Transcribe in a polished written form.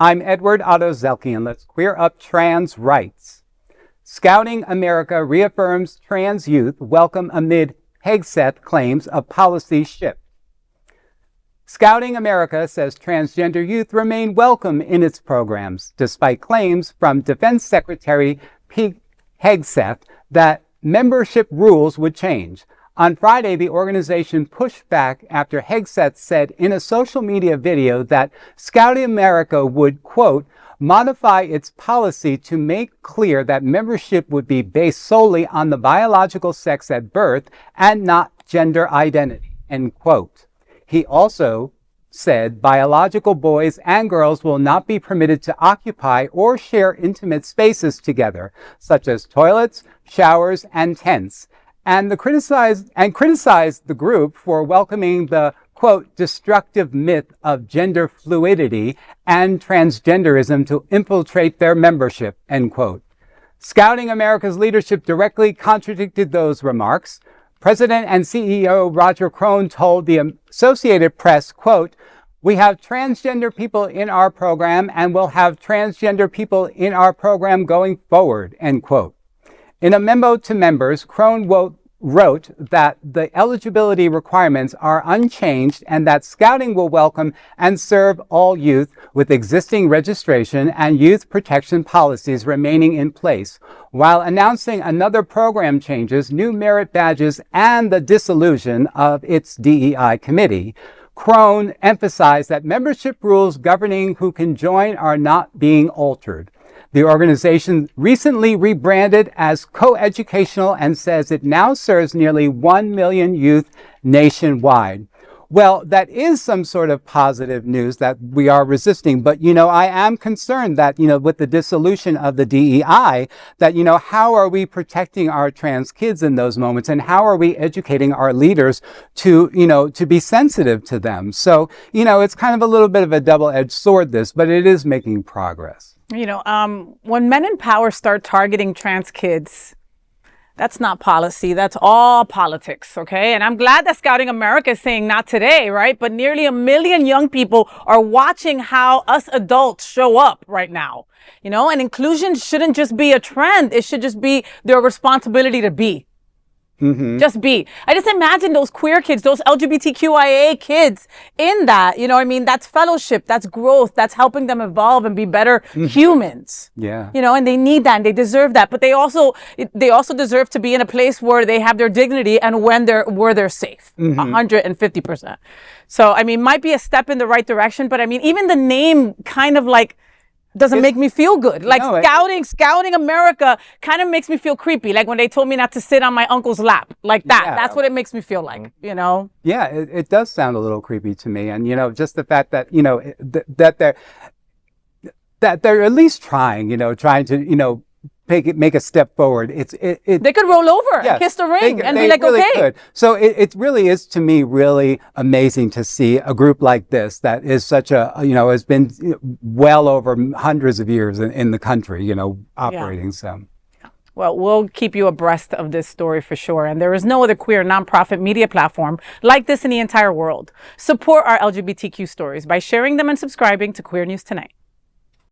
I'm Edward Otto Zielke, and let's queer up trans rights. Scouting America reaffirms trans youth welcome amid Hegseth claims of policy shift. Scouting America says transgender youth remain welcome in its programs, despite claims from Defense Secretary Pete Hegseth that membership rules would change. On Friday, the organization pushed back after Hegseth said in a social media video that Scouting America would, quote, modify its policy to make clear that membership would be based solely on the biological sex at birth and not gender identity, end quote. He also said biological boys and girls will not be permitted to occupy or share intimate spaces together, such as toilets, showers, and tents, and criticized the group for welcoming the, quote, destructive myth of gender fluidity and transgenderism to infiltrate their membership, end quote. Scouting America's leadership directly contradicted those remarks. President and CEO Roger Crone told the Associated Press, quote, we have transgender people in our program and will have transgender people in our program going forward, end quote. In a memo to members, Crone wrote that the eligibility requirements are unchanged and that Scouting will welcome and serve all youth with existing registration and youth protection policies remaining in place, while announcing another program changes, new merit badges, and the dissolution of its DEI committee. Crone emphasized that membership rules governing who can join are not being altered. The organization recently rebranded as coeducational and says it now serves nearly 1 million youth nationwide. Well, that is some sort of positive news that we are resisting. But, I am concerned that, with the dissolution of the DEI, that, how are we protecting our trans kids in those moments? And how are we educating our leaders to be sensitive to them? So, it's kind of a little bit of a double-edged sword, this, but it is making progress. When men in power start targeting trans kids, that's not policy. That's all politics, okay? And I'm glad that Scouting America is saying not today, right? But nearly 1 million young people are watching how us adults show up right now, and inclusion shouldn't just be a trend. It should just be their responsibility to be. Mm-hmm. Just be. I just imagine those queer kids, those LGBTQIA kids in that, that's fellowship, that's growth, that's helping them evolve and be better humans. Yeah. And they need that and they deserve that. But they also deserve to be in a place where they have their dignity and where they're safe. 150%. So, might be a step in the right direction, but even the name kind of doesn't make me feel good. Scouting America kind of makes me feel creepy. Like when they told me not to sit on my uncle's lap, like that. Yeah. That's what it makes me feel like, Yeah, it does sound a little creepy to me. And, just the fact that, that they're at least trying to, make a step forward. They could roll over and kiss the ring and be like, really okay. Could. So it really is, to me, really amazing to see a group like this that is such has been well over hundreds of years in the country, operating. Yeah. So. Well, we'll keep you abreast of this story for sure. And there is no other queer nonprofit media platform like this in the entire world. Support our LGBTQ stories by sharing them and subscribing to Queer News Tonight.